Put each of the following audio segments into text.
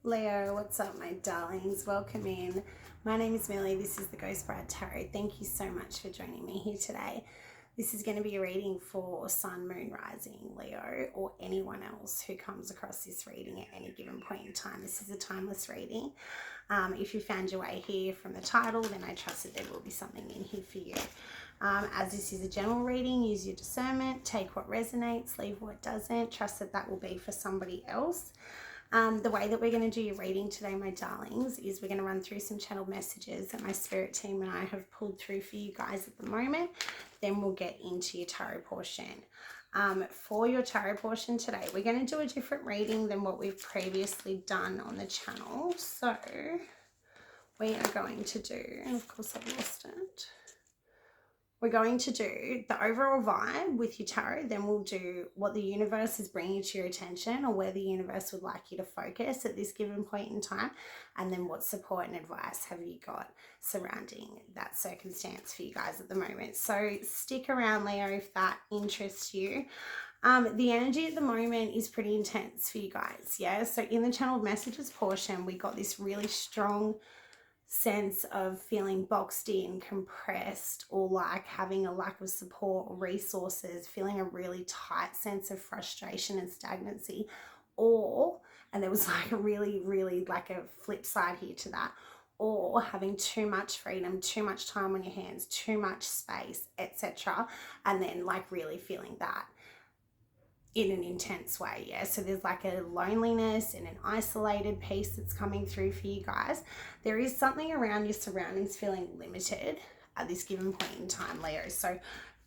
Leo, what's up, my darlings? Welcome in. My name is Millie. This is the Ghost Bride Tarot. Thank you so much for joining me here today. This is going to be a reading for Sun, Moon, Rising, Leo, or anyone else who comes across this reading at any given point in time. This is a timeless reading. If you found your way here from the title, then I trust that there will be something in here for you. As this is a general reading, use your discernment, take what resonates, leave what doesn't. Trust that that will be for somebody else. The way that we're going to do your reading today, my darlings, is we're going to run through some channeled messages that my spirit team and I have pulled through for you guys at the moment. Then we'll get into your tarot portion. For your tarot portion today, we're going to do a different reading than what we've previously done on the channel. So we are going to do, and of course I've lost it. We're going to do the overall vibe with your tarot, then we'll do what the universe is bringing to your attention or where the universe would like you to focus at this given point in time, and then what support and advice have you got surrounding that circumstance for you guys at the moment. So stick around, Leo, if that interests you. The energy at the moment is pretty intense for you guys, yeah? So in the channeled messages portion, we got this really strong sense of feeling boxed in, compressed, or like having a lack of support or resources, feeling a really tight sense of frustration and stagnancy, and there was like a really like a flip side here to that, or having too much freedom, too much time on your hands, too much space, etc., and then like really feeling that in an intense way, yeah? So there's like a loneliness and an isolated piece that's coming through for you guys. There is something around your surroundings feeling limited at this given point in time, Leo. So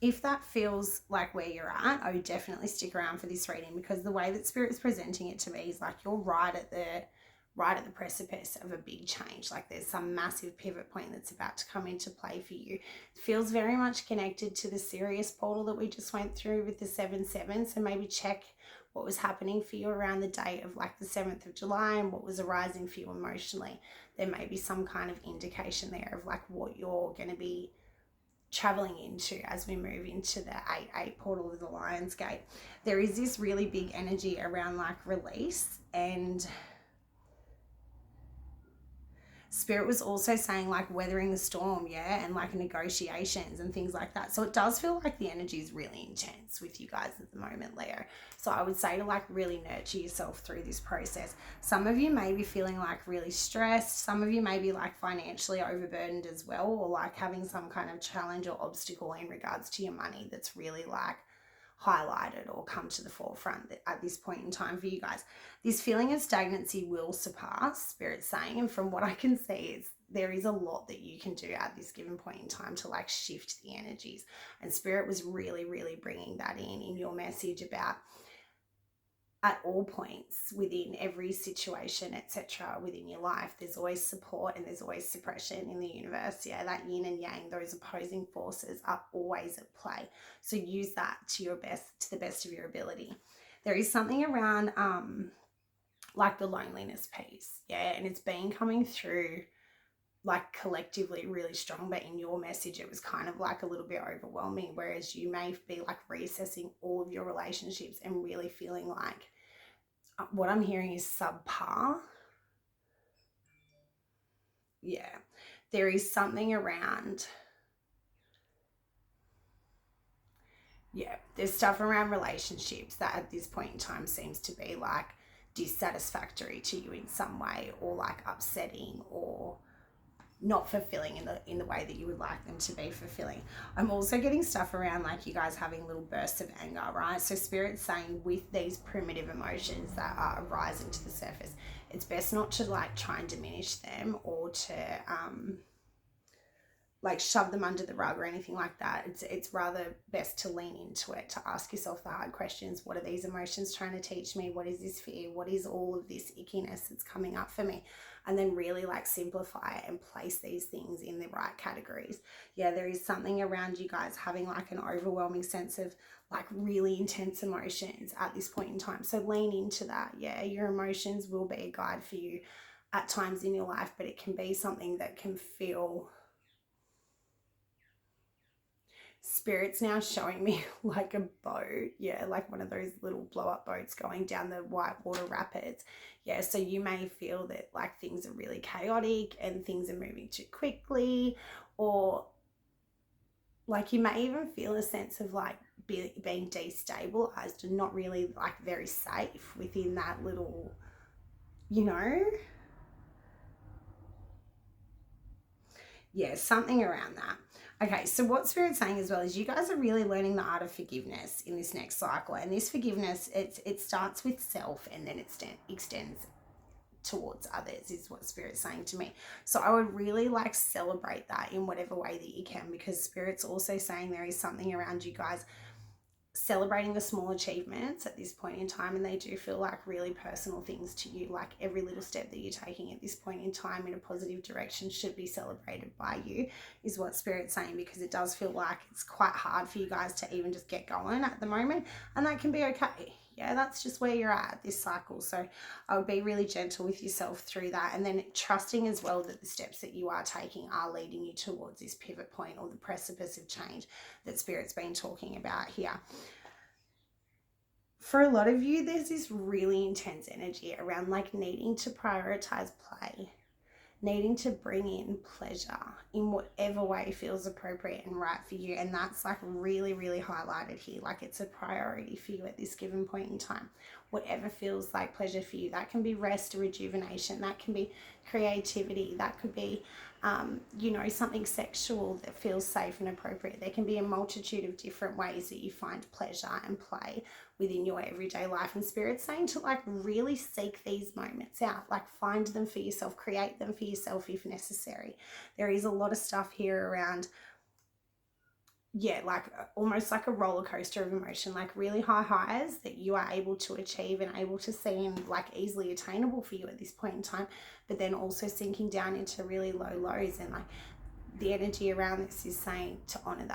if that feels like where you're at, I would definitely stick around for this reading, because the way that Spirit is presenting it to me is like you're right at the precipice of a big change. Like there's some massive pivot point that's about to come into play for you. It feels very much connected to the Sirius portal that we just went through with the 7/7. So maybe check what was happening for you around the date of like the 7th of July and what was arising for you emotionally. There may be some kind of indication there of like what you're going to be traveling into as we move into the 8/8 portal of the Lion's Gate. There is this really big energy around like release, and Spirit was also saying like weathering the storm, yeah, and like negotiations and things like that. So it does feel like the energy is really intense with you guys at the moment, Leo. So I would say to like really nurture yourself through this process. Some of you may be feeling like really stressed. Some of you may be like financially overburdened as well, or like having some kind of challenge or obstacle in regards to your money that's really like highlighted or come to the forefront at this point in time for you guys. This feeling of stagnancy will surpass, Spirit's saying, and from what I can see is there is a lot that you can do at this given point in time to like shift the energies, and Spirit was really bringing that in your message about at all points within every situation, etc., within your life, there's always support and there's always suppression in the universe. Yeah, that yin and yang, those opposing forces are always at play. So use that to the best of your ability. There is something around like the loneliness piece, yeah, and it's been coming through like collectively really strong, but in your message it was kind of like a little bit overwhelming, whereas you may be like reassessing all of your relationships and really feeling like what I'm hearing is subpar. Yeah, there is something around, yeah, there's stuff around relationships that at this point in time seems to be like dissatisfactory to you in some way, or like upsetting, or not fulfilling in the way that you would like them to be fulfilling. I'm also getting stuff around like you guys having little bursts of anger, right? So Spirit's saying with these primitive emotions that are rising to the surface, it's best not to like try and diminish them or to like shove them under the rug or anything like that. It's rather best to lean into it, to ask yourself the hard questions. What are these emotions trying to teach me? What is this fear? What is all of this ickiness that's coming up for me? And then really like simplify it and place these things in the right categories. Yeah, there is something around you guys having like an overwhelming sense of like really intense emotions at this point in time. So lean into that. Yeah, your emotions will be a guide for you at times in your life, but it can be something that can feel Spirit's now showing me like a boat, yeah, like one of those little blow-up boats going down the whitewater rapids. Yeah, so you may feel that like things are really chaotic and things are moving too quickly, or like you may even feel a sense of like being destabilized and not really like very safe within that little, you know, yeah, something around that. Okay, so what Spirit's saying as well is you guys are really learning the art of forgiveness in this next cycle. And this forgiveness, it starts with self and then it extends towards others, is what Spirit's saying to me. So I would really like celebrate that in whatever way that you can, because Spirit's also saying there is something around you guys celebrating the small achievements at this point in time, and they do feel like really personal things to you. Like every little step that you're taking at this point in time in a positive direction should be celebrated by you, is what Spirit's saying, because it does feel like it's quite hard for you guys to even just get going at the moment, and that can be okay. Yeah, that's just where you're at this cycle. So I would be really gentle with yourself through that, and then trusting as well that the steps that you are taking are leading you towards this pivot point or the precipice of change that Spirit's been talking about here. For a lot of you, there's this really intense energy around like needing to prioritize play, needing to bring in pleasure in whatever way feels appropriate and right for you. And that's like really, really highlighted here. Like it's a priority for you at this given point in time. Whatever feels like pleasure for you. That can be rest or rejuvenation. That can be creativity. That could be, you know, something sexual that feels safe and appropriate. There can be a multitude of different ways that you find pleasure and play within your everyday life. And Spirit's saying to like really seek these moments out, like find them for yourself, create them for yourself if necessary. There is a lot of stuff here around, yeah, like almost like a roller coaster of emotion, like really high highs that you are able to achieve and able to see and like easily attainable for you at this point in time, but then also sinking down into really low lows. And like the energy around this is saying to honor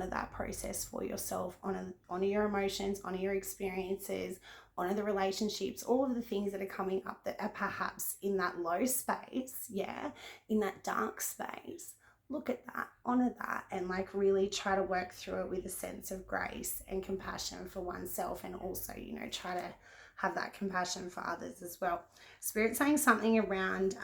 that process for yourself, honor your emotions, honor your experiences, honor the relationships, all of the things that are coming up that are perhaps in that low space, yeah, in that dark space. Look at that, honor that, and like really try to work through it with a sense of grace and compassion for oneself, and also, you know, try to have that compassion for others as well. Spirit saying something around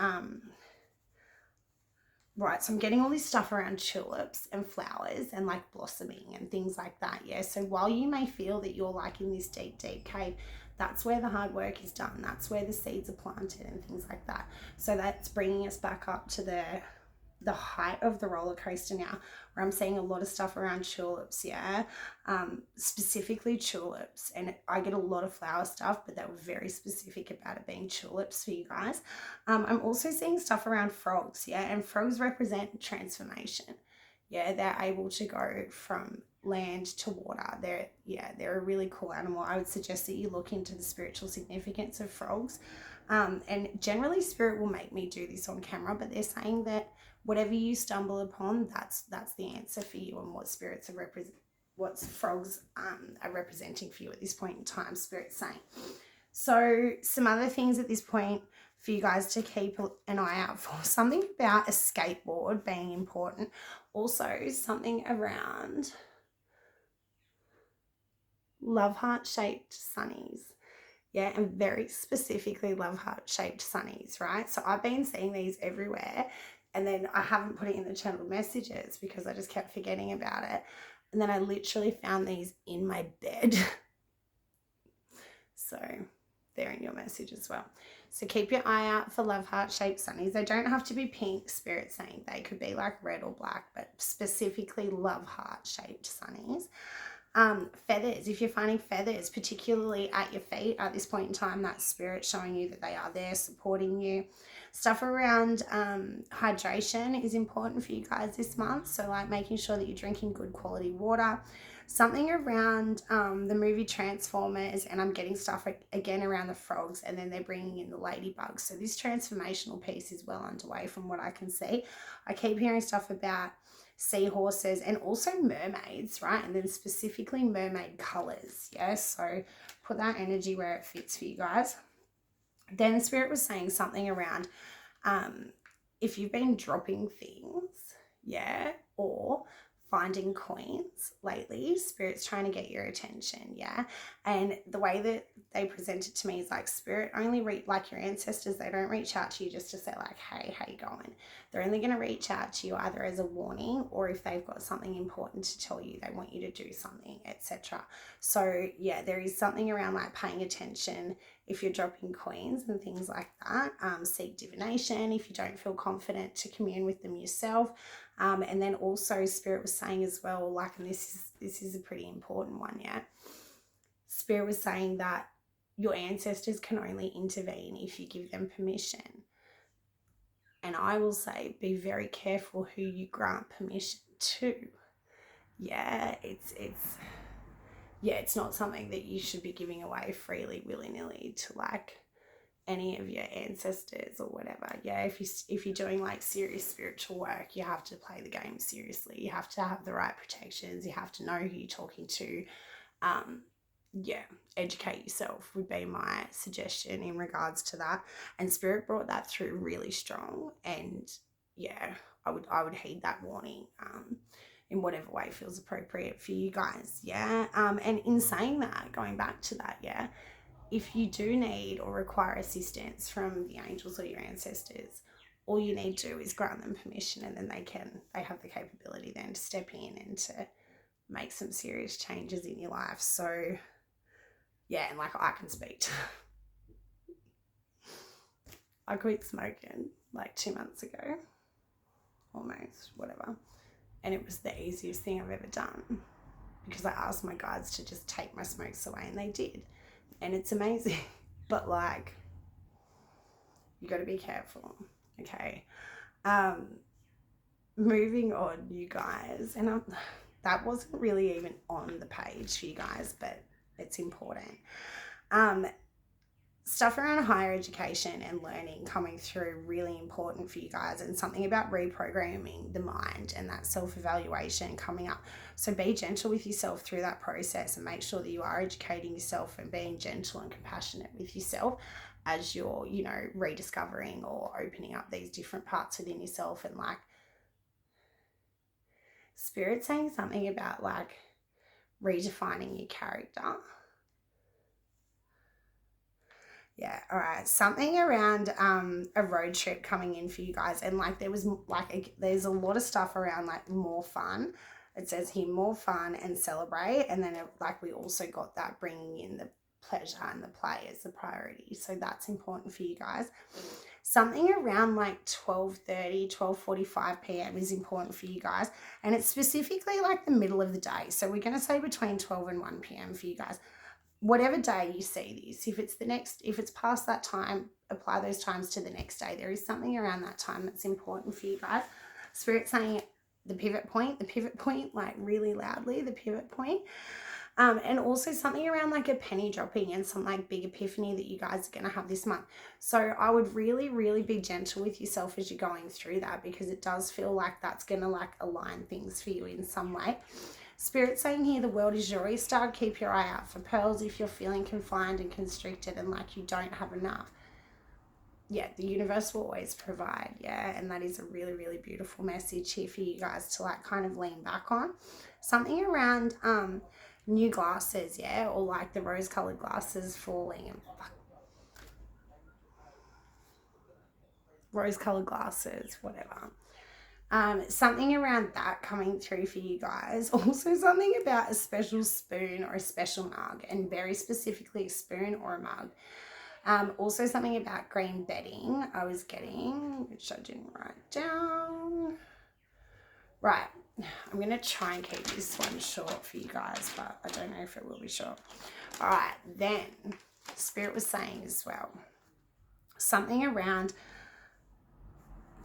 right, so I'm getting all this stuff around tulips and flowers and like blossoming and things like that, yeah. So while you may feel that you're like in this deep cave, that's where the hard work is done. That's where the seeds are planted and things like that. So that's bringing us back up to the height of the roller coaster now, where I'm seeing a lot of stuff around tulips, yeah, specifically tulips. And I get a lot of flower stuff, but they were very specific about it being tulips for you guys. I'm also seeing stuff around frogs, yeah, and frogs represent transformation. Yeah, they're able to go from land to water. They're a really cool animal. I would suggest that you look into the spiritual significance of frogs. And generally Spirit will make me do this on camera, but they're saying that whatever you stumble upon, that's the answer for you, and what spirits are what frogs are representing for you at this point in time, Spirit's saying. So some other things at this point for you guys to keep an eye out for. Something about a skateboard being important. Also something around love heart shaped sunnies. Yeah, and very specifically love heart shaped sunnies, right? So I've been seeing these everywhere, and then I haven't put it in the channel messages because I just kept forgetting about it. And then I literally found these in my bed. So they're in your message as well. So keep your eye out for love heart shaped sunnies. They don't have to be pink, Spirit saying. They could be like red or black, but specifically love heart shaped sunnies. Feathers, if you're finding feathers, particularly at your feet at this point in time, that's Spirit showing you that they are there supporting you. Stuff around hydration is important for you guys this month. So like making sure that you're drinking good quality water. Something around the movie Transformers, and I'm getting stuff again around the frogs, and then they're bringing in the ladybugs. So this transformational piece is well underway from what I can see. I keep hearing stuff about seahorses and also mermaids, right? And then specifically mermaid colors, yes? So put that energy where it fits for you guys. Then Spirit was saying something around if you've been dropping things, yeah, or finding coins lately. Spirit's trying to get your attention, yeah? And the way that they present it to me is like Spirit only like your ancestors, they don't reach out to you just to say like, hey, how you going? They're only going to reach out to you either as a warning, or if they've got something important to tell you, they want you to do something, etc. So yeah, there is something around like paying attention if you're dropping coins and things like that. Seek divination if you don't feel confident to commune with them yourself. And then also Spirit was saying as well, like, and this is a pretty important one, yeah? Spirit was saying that your ancestors can only intervene if you give them permission. And I will say, be very careful who you grant permission to. Yeah, it's not something that you should be giving away freely, willy-nilly to like any of your ancestors or whatever. Yeah, if you're doing like serious spiritual work, you have to play the game seriously. You have to have the right protections. You have to know who you're talking to. Yeah, educate yourself would be my suggestion in regards to that. And Spirit brought that through really strong. And yeah, I would heed that warning in whatever way feels appropriate for you guys. Yeah. And in saying that, going back to that, yeah, if you do need or require assistance from the angels or your ancestors, all you need to do is grant them permission, and then they have the capability then to step in and to make some serious changes in your life. So yeah, and like I can speak to I quit smoking like 2 months ago, almost, whatever. And it was the easiest thing I've ever done, because I asked my guides to just take my smokes away, and they did. And it's amazing. But like, you got to be careful, okay? Moving on, you guys. And that wasn't really even on the page for you guys, but it's important. Stuff around higher education and learning coming through, really important for you guys, and something about reprogramming the mind and that self-evaluation coming up. So be gentle with yourself through that process, and make sure that you are educating yourself and being gentle and compassionate with yourself as you're, you know, rediscovering or opening up these different parts within yourself. And like, Spirit saying something about like redefining your character. Yeah, all right. Something around a road trip coming in for you guys. And like there's a lot of stuff around like more fun. It says here more fun and celebrate. And then like we also got that bringing in the pleasure and the play as the priority. So that's important for you guys. Something around like 12:30, 12:45 p.m. is important for you guys. And it's specifically like the middle of the day. So we're going to say between 12 and 1 p.m. for you guys. Whatever day you see this, if it's past that time, apply those times to the next day. There is something around that time that's important for you guys. Spirit saying the pivot point, like really loudly, the pivot point. And also something around like a penny dropping and some like big epiphany that you guys are going to have this month. So I would really, really be gentle with yourself as you're going through that, because it does feel like that's going to like align things for you in some way. Spirit saying here, the world is your oyster. Keep your eye out for pearls if you're feeling confined and constricted and like you don't have enough. Yeah, the universe will always provide, yeah, and that is a really, really beautiful message here for you guys to like kind of lean back on. Something around new glasses, yeah, or like the rose-colored glasses falling, and rose-colored glasses, whatever. Something around that coming through for you guys. Also something about a special spoon or a special mug, and very specifically a spoon or a mug. Also something about green bedding I was getting, which I didn't write down. Right, I'm going to try and keep this one short for you guys, but I don't know if it will be short. All right, then Spirit was saying as well, something around,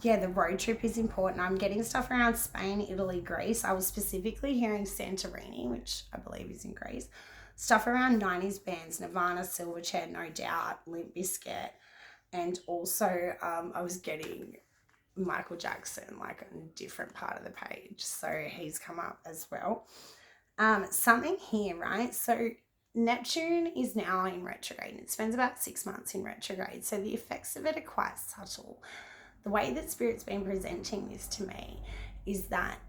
yeah, the road trip is important. I'm getting stuff around Spain, Italy, Greece. I was specifically hearing Santorini, which I believe is in Greece. Stuff around 90s bands, Nirvana, Silverchair, No Doubt, Limp Bizkit. And also I was getting Michael Jackson, like on a different part of the page. So he's come up as well. Something here, right? So Neptune is now in retrograde. It spends about 6 months in retrograde. So the effects of it are quite subtle. The way that Spirit's been presenting this to me is that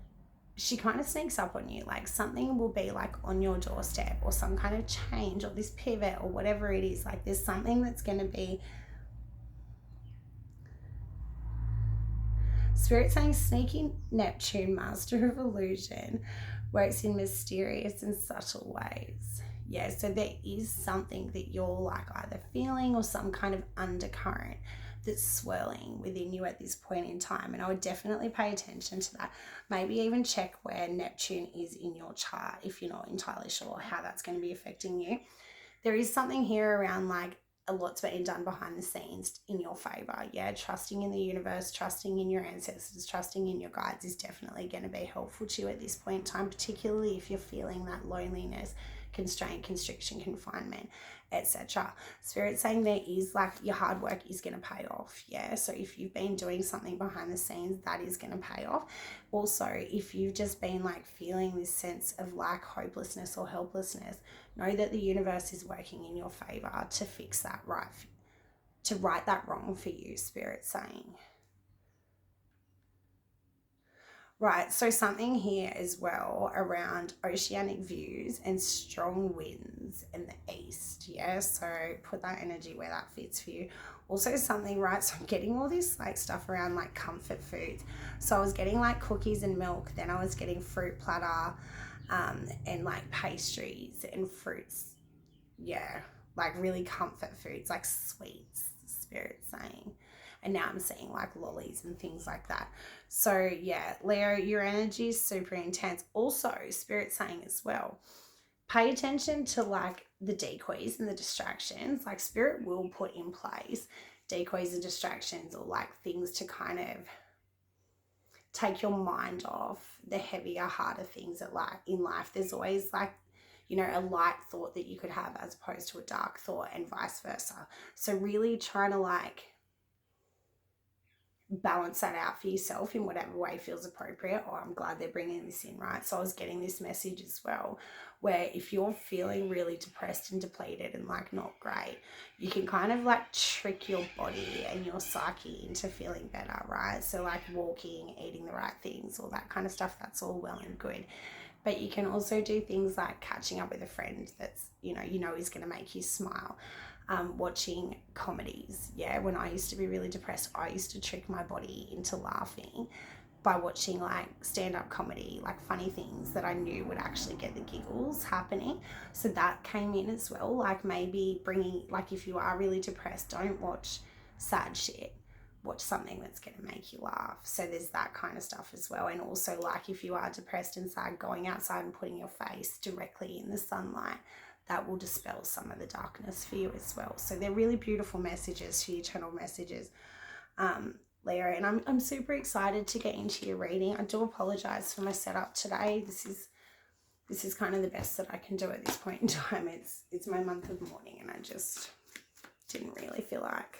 she kind of sneaks up on you. Like something will be like on your doorstep, or some kind of change, or this pivot, or whatever it is. Like there's something that's going to be, Spirit saying sneaky Neptune, master of illusion, works in mysterious and subtle ways. Yeah, so there is something that you're like either feeling, or some kind of undercurrent that's swirling within you at this point in time. And I would definitely pay attention to that. Maybe even check where Neptune is in your chart if you're not entirely sure how that's going to be affecting you. There is something here around like a lot's being done behind the scenes in your favor. Yeah, trusting in the universe, trusting in your ancestors, trusting in your guides is definitely going to be helpful to you at this point in time, particularly if you're feeling that loneliness, constraint, constriction, confinement, etc. Spirit saying there is like your hard work is going to pay off. Yeah, so if you've been doing something behind the scenes, that is going to pay off. Also, if you've just been like feeling this sense of like hopelessness or helplessness, know that the universe is working in your favor to fix that right, to right that wrong for you, Spirit saying. Right, so something here as well around oceanic views and strong winds in the east. Yeah, so put that energy where that fits for you. Also something, right, so I'm getting all this like stuff around like comfort foods. So I was getting like cookies and milk, then I was getting fruit platter, and like pastries and fruits. Yeah, like really comfort foods, like sweets, Spirit saying. And now I'm seeing like lollies and things like that. So yeah, Leo, your energy is super intense. Also, Spirit saying as well, pay attention to like the decoys and the distractions. Like Spirit will put in place decoys and distractions, or like things to kind of take your mind off the heavier, harder things in life. There's always like, you know, a light thought that you could have as opposed to a dark thought, and vice versa. So really trying to like balance that out for yourself in whatever way feels appropriate. Oh, I'm glad they're bringing this in, right? So I was getting this message as well, where if you're feeling really depressed and depleted and like not great, you can kind of like trick your body and your psyche into feeling better, right? So like walking, eating the right things, all that kind of stuff, that's all well and good. But you can also do things like catching up with a friend that's, you know is going to make you smile. Watching comedies. Yeah, when I used to be really depressed, I used to trick my body into laughing by watching like stand-up comedy, like funny things that I knew would actually get the giggles happening. So that came in as well. Like maybe bringing, like if you are really depressed, don't watch sad shit. Watch something that's going to make you laugh. So there's that kind of stuff as well. And also like if you are depressed and sad, going outside and putting your face directly in the sunlight, that will dispel some of the darkness for you as well. So they're really beautiful messages for you, channel messages, Leo. And I'm super excited to get into your reading. I do apologize for my setup today. This is kind of the best that I can do at this point in time. It's my month of mourning, and I just didn't really feel like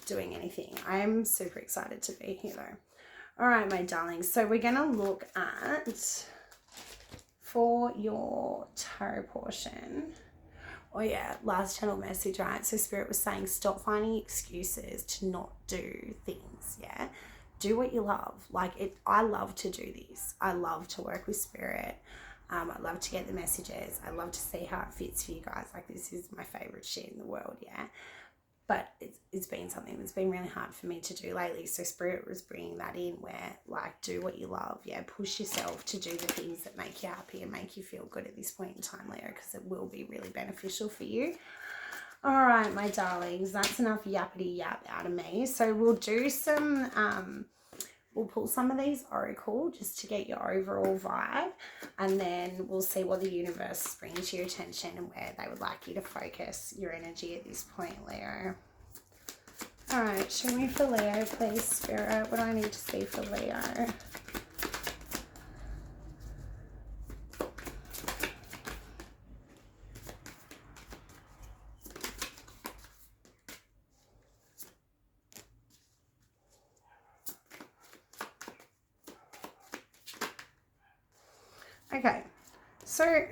doing anything. I am super excited to be here though. All right, my darlings. So we're gonna look at, for your tarot portion, oh yeah, last channel message, right? So Spirit was saying stop finding excuses to not do things. Yeah, do what you love. Like I love to do this. I love to work with Spirit. I love to get the messages. I love to see how it fits for you guys. Like this is my favorite shit in the world. Yeah, but it's been something that's been really hard for me to do lately. So Spirit was bringing that in, where like do what you love. Yeah, push yourself to do the things that make you happy and make you feel good at this point in time, Leo, because it will be really beneficial for you. All right, my darlings, that's enough yappity yap out of me. So we'll do some, we'll pull some of these oracle just to get your overall vibe, and then we'll see what the universe is bringing to your attention and where they would like you to focus your energy at this point, Leo. All right, show me for Leo, please, Spirit. What do I need to see for Leo? Okay, so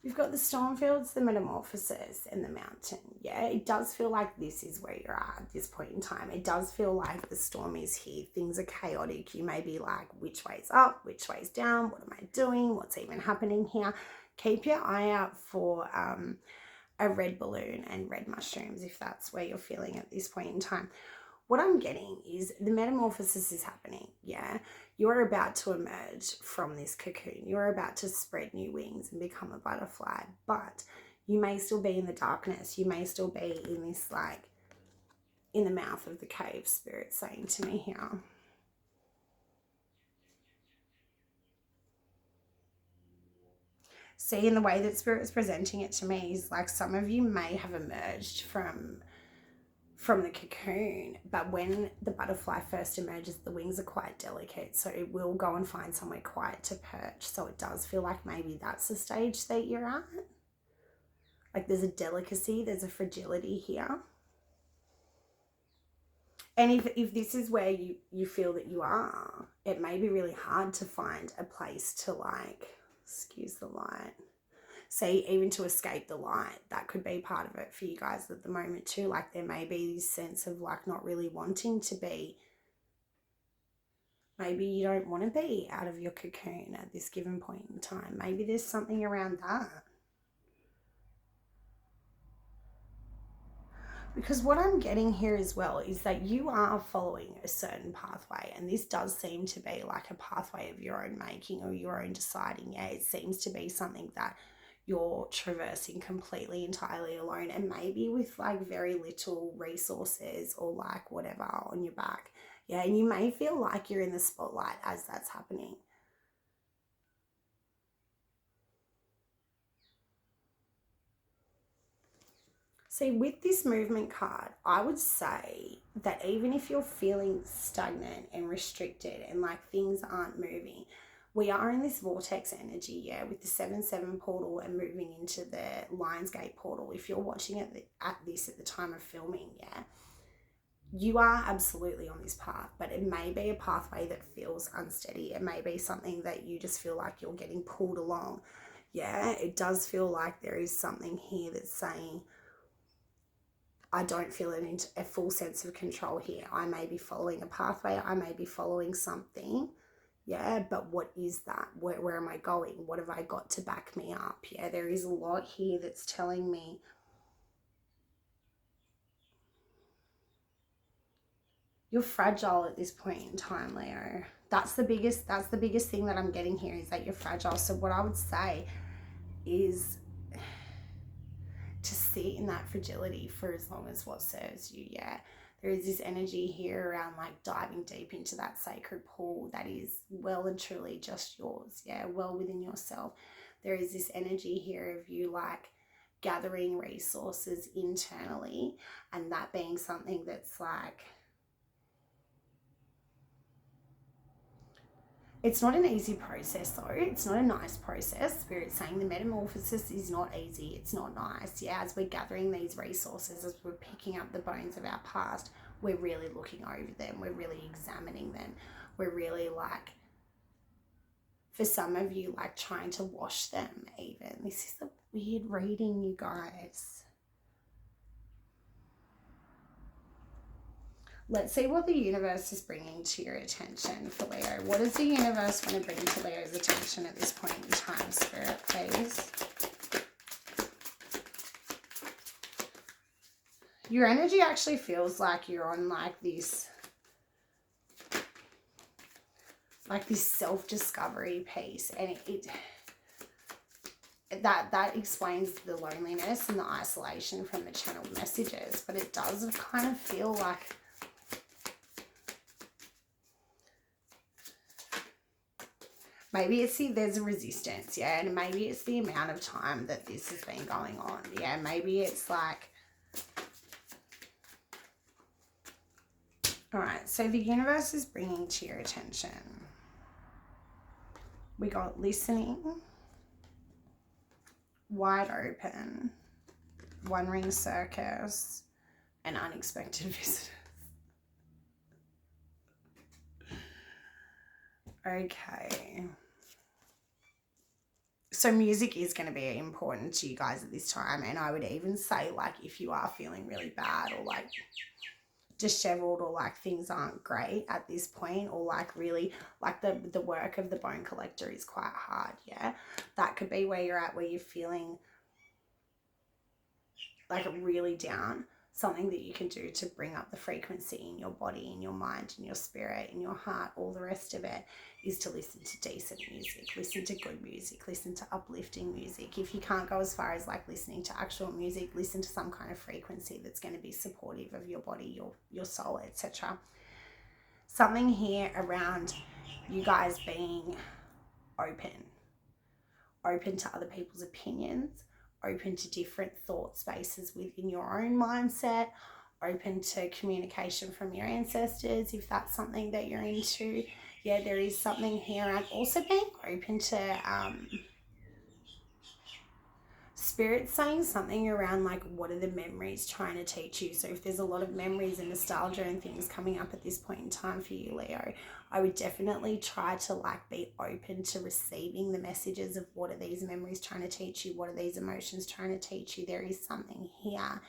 you've got the storm fields, the metamorphosis, and the mountain. Yeah, it does feel like this is where you're at this point in time. It does feel like the storm is here. Things are chaotic. You may be like, which way's up, which way's down? What am I doing? What's even happening here? Keep your eye out for a red balloon and red mushrooms if that's where you're feeling at this point in time. What I'm getting is the metamorphosis is happening, yeah? You're about to emerge from this cocoon. You're about to spread new wings and become a butterfly, but you may still be in the darkness. You may still be in this, like, in the mouth of the cave, Spirit saying to me here. See, in the way that Spirit's presenting it to me is like some of you may have emerged from the cocoon, but when the butterfly first emerges, the wings are quite delicate, so it will go and find somewhere quiet to perch. So it does feel like maybe that's the stage that you're at. Like there's a delicacy, there's a fragility here. And if this is where you feel that you are, it may be really hard to find a place to, like, excuse the light, say, even to escape the light. That could be part of it for you guys at the moment too. Like there may be this sense of like not really wanting to be, maybe you don't want to be out of your cocoon at this given point in time. Maybe there's something around that. Because what I'm getting here as well is that you are following a certain pathway, and this does seem to be like a pathway of your own making or your own deciding. Yeah, it seems to be something that you're traversing completely, entirely alone, and maybe with like very little resources or like whatever on your back. Yeah, and you may feel like you're in the spotlight as that's happening. See, with this movement card, I would say that even if you're feeling stagnant and restricted and like things aren't moving, we are in this vortex energy, yeah, with the 7-7 portal and moving into the Lionsgate portal. If you're watching at this at the time of filming, yeah, you are absolutely on this path, but it may be a pathway that feels unsteady. It may be something that you just feel like you're getting pulled along. Yeah, it does feel like there is something here that's saying, I don't feel a full sense of control here. I may be following a pathway. I may be following something. Yeah, but what is that? Where am I going? What have I got to back me up? Yeah, there is a lot here that's telling me you're fragile at this point in time, Leo. That's the biggest thing that I'm getting here, is that you're fragile. So what I would say is to sit in that fragility for as long as what serves you. Yeah, there is this energy here around like diving deep into that sacred pool that is well and truly just yours. Yeah, well within yourself. There is this energy here of you like gathering resources internally, and that being something that's like, it's not an easy process though. It's not a nice process. Spirit's saying the metamorphosis is not easy. It's not nice. Yeah, as we're gathering these resources, as we're picking up the bones of our past, we're really looking over them. We're really examining them. We're really like, for some of you, like trying to wash them even. This is a weird reading, you guys. Let's see what the universe is bringing to your attention for Leo. What does the universe want to bring to Leo's attention at this point in time, Spirit, please? Your energy actually feels like you're on like this self-discovery piece, and that explains the loneliness and the isolation from the channeled messages, but it does kind of feel like maybe it's there's a resistance, yeah, and maybe it's the amount of time that this has been going on, yeah, maybe it's like, all right, so the universe is bringing to your attention, we got listening, wide open, one ring circus, and unexpected visitors. Okay. So music is going to be important to you guys at this time. And I would even say, like, if you are feeling really bad or like disheveled or like things aren't great at this point, or like really like the work of the bone collector is quite hard, yeah, that could be where you're at, where you're feeling like really down. Something that you can do to bring up the frequency in your body, in your mind, in your spirit, in your heart, all the rest of it, is to listen to decent music, listen to good music, listen to uplifting music. If you can't go as far as like listening to actual music, listen to some kind of frequency that's going to be supportive of your body, your soul, etc. Something here around you guys being open to other people's opinions, open to different thought spaces within your own mindset, open to communication from your ancestors, if that's something that you're into. Yeah, there is something here. And also being open to spirit saying something around like, what are the memories trying to teach you? So if there's a lot of memories and nostalgia and things coming up at this point in time for you, Leo, I would definitely try to like be open to receiving the messages of what are these memories trying to teach you? What are these emotions trying to teach you? There is something here.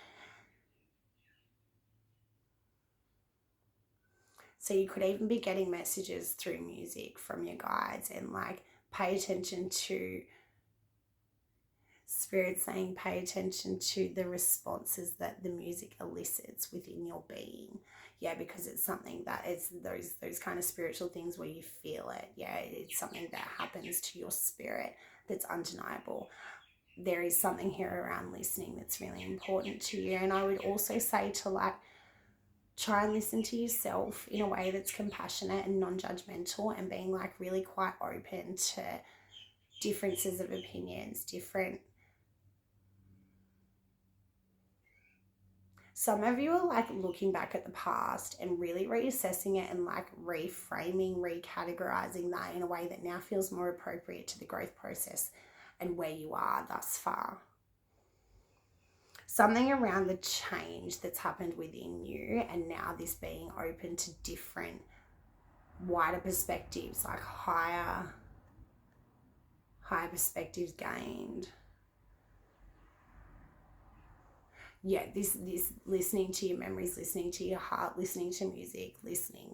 So you could even be getting messages through music from your guides, and like pay attention to Spirit saying pay attention to the responses that the music elicits within your being. Yeah, because it's something that it's those kind of spiritual things where you feel it. Yeah, it's something that happens to your spirit that's undeniable. There is something here around listening that's really important to you. And I would also say to like try and listen to yourself in a way that's compassionate and non-judgmental, and being like really quite open to differences of opinions, some of you are like looking back at the past and really reassessing it and like reframing, recategorizing that in a way that now feels more appropriate to the growth process and where you are thus far. Something around the change that's happened within you, and now this being open to different, wider perspectives, like higher perspectives gained. Yeah, this listening to your memories, listening to your heart, listening to music, listening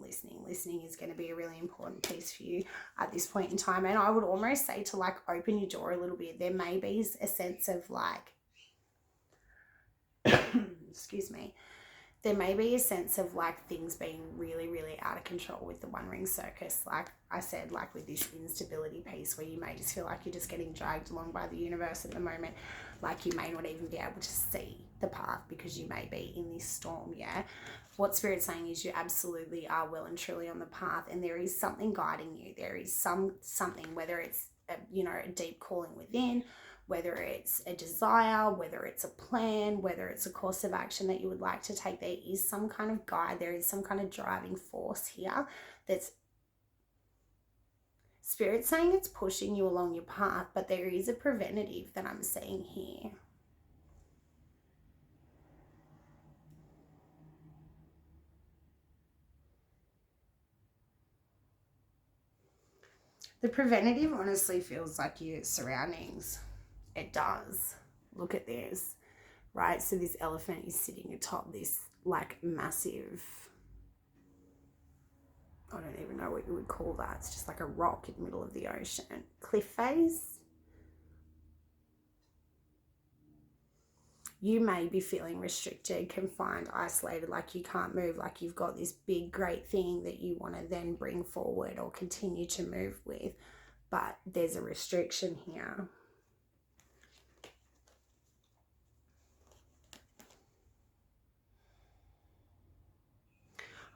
is going to be a really important piece for you at this point in time. And I would almost say to like open your door a little bit. There may be a sense of like excuse me, there may be a sense of like things being really, really out of control with the One Ring Circus. Like I said, like with this instability piece where you may just feel like you're just getting dragged along by the universe at the moment. Like you may not even be able to see the path because you may be in this storm, yeah? What Spirit's saying is you absolutely are well and truly on the path, and there is something guiding you. There is something, whether it's a deep calling within, whether it's a desire, whether it's a plan, whether it's a course of action that you would like to take, there is some kind of guide, there is some kind of driving force here that's Spirit saying it's pushing you along your path, but there is a preventative that I'm seeing here. The preventative honestly feels like your surroundings. It does. Look at this, right? So this elephant is sitting atop this like massive, I don't even know what you would call that. It's just like a rock in the middle of the ocean. Cliff face. You may be feeling restricted, confined, isolated, like you can't move, like you've got this big, great thing that you want to then bring forward or continue to move with, but there's a restriction here.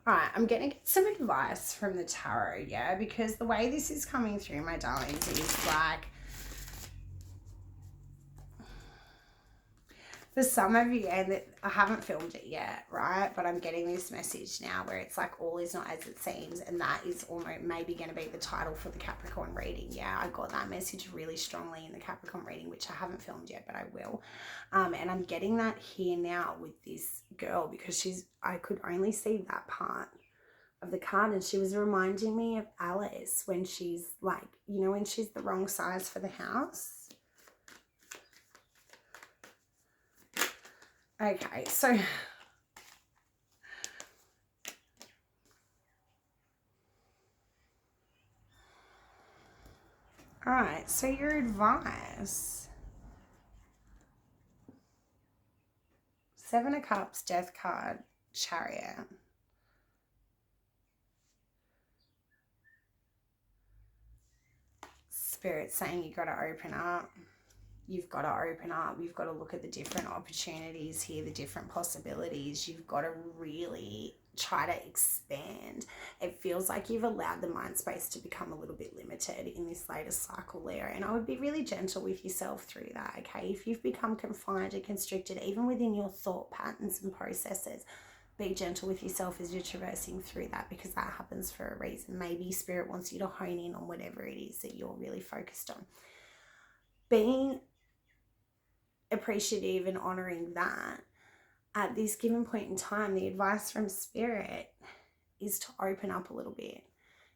All right, I'm going to get some advice from the tarot, yeah, because the way this is coming through, my darlings, is like, for some of you, and I haven't filmed it yet, right? But I'm getting this message now where it's like all is not as it seems, and that is almost maybe going to be the title for the Capricorn reading. Yeah, I got that message really strongly in the Capricorn reading, which I haven't filmed yet, but I will. And I'm getting that here now with this girl because I could only see that part of the card, and she was reminding me of Alice when she's like, when she's the wrong size for the house. Okay, so all right, so your advice. Seven of Cups, Death card, Chariot. Spirit saying you got to open up. You've got to open up. You've got to look at the different opportunities here, the different possibilities. You've got to really try to expand. It feels like you've allowed the mind space to become a little bit limited in this latest cycle, Leo. And I would be really gentle with yourself through that, okay? If you've become confined and constricted, even within your thought patterns and processes, be gentle with yourself as you're traversing through that, because that happens for a reason. Maybe Spirit wants you to hone in on whatever it is that you're really focused on. Being appreciative and honoring that at this given point in time, the advice from Spirit is to open up a little bit.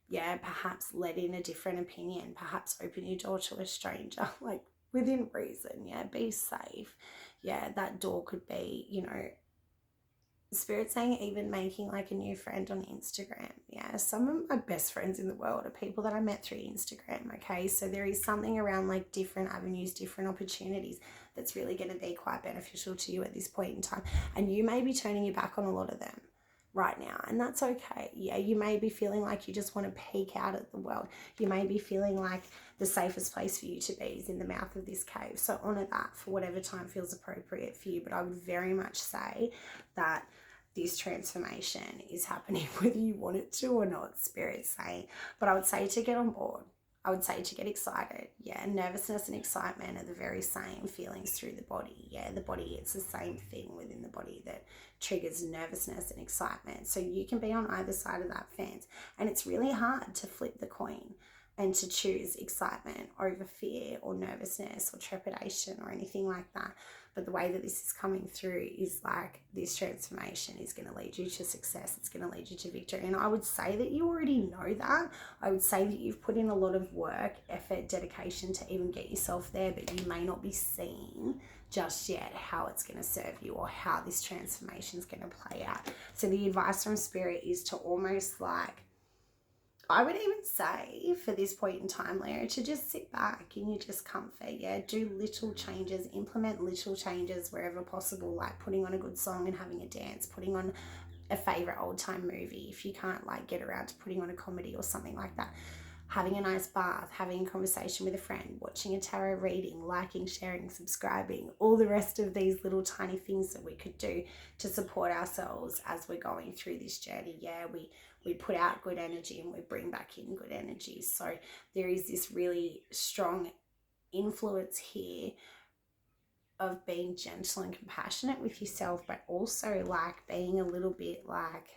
Yeah, perhaps let in a different opinion, perhaps open your door to a stranger, like within reason. Yeah, be safe. Yeah, that door could be, you know, Spirit saying even making like a new friend on Instagram. Yeah, some of my best friends in the world are people that I met through Instagram, okay? So there is something around like different avenues, different opportunities that's really going to be quite beneficial to you at this point in time. And you may be turning your back on a lot of them right now, and that's okay. Yeah, you may be feeling like you just want to peek out at the world. You may be feeling like the safest place for you to be is in the mouth of this cave. So honor that for whatever time feels appropriate for you. But I would very much say that this transformation is happening whether you want it to or not, Spirit's saying. But I would say to get on board. I would say to get excited. Yeah, nervousness and excitement are the very same feelings through the body. Yeah, the body, it's the same thing within the body that triggers nervousness and excitement. So you can be on either side of that fence. And it's really hard to flip the coin and to choose excitement over fear or nervousness or trepidation or anything like that. But the way that this is coming through is like this transformation is going to lead you to success. It's going to lead you to victory. And I would say that you already know that. I would say that you've put in a lot of work, effort, dedication to even get yourself there, but you may not be seeing just yet how it's going to serve you or how this transformation is going to play out. So the advice from Spirit is to almost like, I would even say for this point in time, Leo, to just sit back in your just comfort. Yeah, do little changes, implement little changes wherever possible, like putting on a good song and having a dance, putting on a favorite old time movie if you can't like get around to putting on a comedy or something like that. Having a nice bath, having a conversation with a friend, watching a tarot reading, liking, sharing, subscribing, all the rest of these little tiny things that we could do to support ourselves as we're going through this journey. Yeah, we put out good energy and we bring back in good energy. So there is this really strong influence here of being gentle and compassionate with yourself, but also like being a little bit like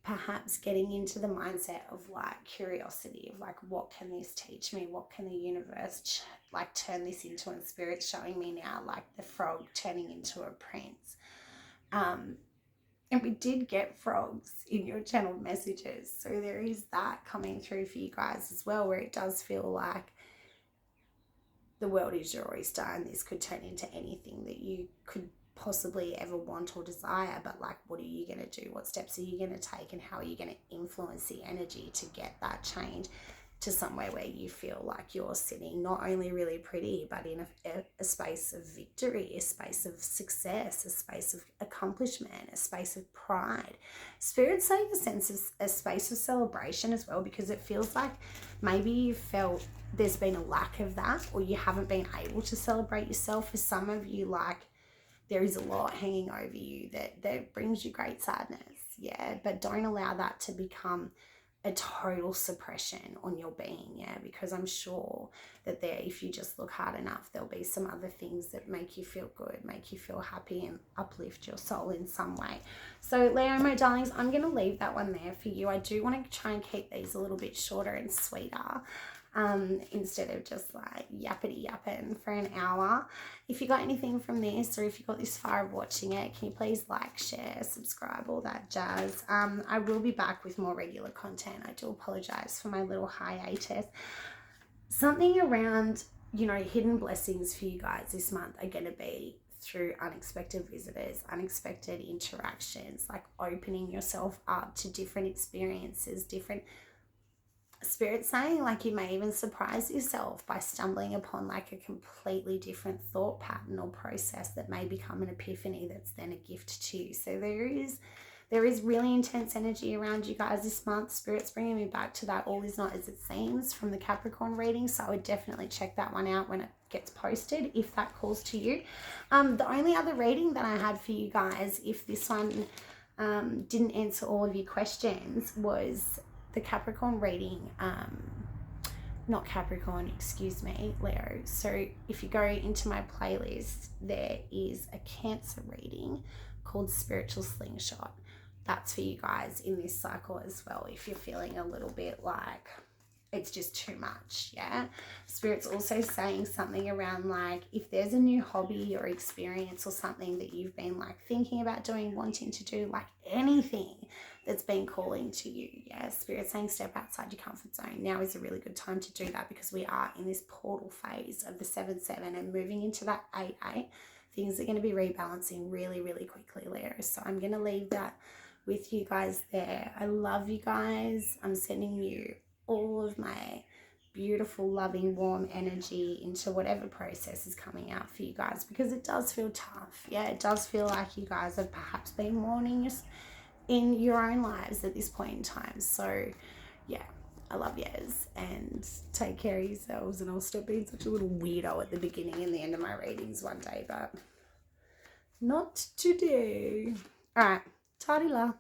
perhaps getting into the mindset of like curiosity of like, what can this teach me? What can the universe like turn this into? And Spirit's showing me now like the frog turning into a prince. And we did get frogs in your channeled messages. So there is that coming through for you guys as well, where it does feel like the world is your oyster and this could turn into anything that you could possibly ever want or desire. But like, what are you going to do? What steps are you going to take? And how are you going to influence the energy to get that change to somewhere where you feel like you're sitting not only really pretty, but in a space of victory, a space of success, a space of accomplishment, a space of pride. Spirit's saying a sense of a space of celebration as well, because it feels like maybe you felt there's been a lack of that, or you haven't been able to celebrate yourself. For some of you, like, there is a lot hanging over you that brings you great sadness. Yeah, but don't allow that to become a total suppression on your being. Yeah, because I'm sure that there, if you just look hard enough, there'll be some other things that make you feel good, make you feel happy, and uplift your soul in some way. So Leo, my darlings, I'm going to leave that one there for you. I do want to try and keep these a little bit shorter and sweeter, instead of just like yappity yapping for an hour. If you got anything from this, or if you got this far of watching it, can you please like, share, subscribe, all that jazz. I will be back with more regular content. I do apologize for my little hiatus. Something around, you know, hidden blessings for you guys this month are going to be through unexpected visitors, unexpected interactions, like opening yourself up to different experiences, different Spirit saying like you may even surprise yourself by stumbling upon like a completely different thought pattern or process that may become an epiphany that's then a gift to you. So there is really intense energy around you guys this month. Spirit's bringing me back to that all is not as it seems from the Capricorn reading. So I would definitely check that one out when it gets posted if that calls to you. The only other reading that I had for you guys, if this one didn't answer all of your questions, was the Capricorn reading, not Capricorn, excuse me, Leo. So if you go into my playlist, there is a Cancer reading called Spiritual Slingshot. That's for you guys in this cycle as well, if you're feeling a little bit like it's just too much, yeah? Spirit's also saying something around like if there's a new hobby or experience or something that you've been like thinking about doing, wanting to do, like anything that's been calling to you, yeah? Spirit's saying step outside your comfort zone. Now is a really good time to do that because we are in this portal phase of the 7-7 and moving into that 8-8. Things are going to be rebalancing really, really quickly, Leo. So I'm going to leave that with you guys there. I love you guys. I'm sending you all of my beautiful, loving, warm energy into whatever process is coming out for you guys, because it does feel tough. Yeah, it does feel like you guys have perhaps been mourning in your own lives at this point in time. So yeah, I love yous and take care of yourselves, and I'll stop being such a little weirdo at the beginning and the end of my readings one day, but not today. All right, ta-di-la.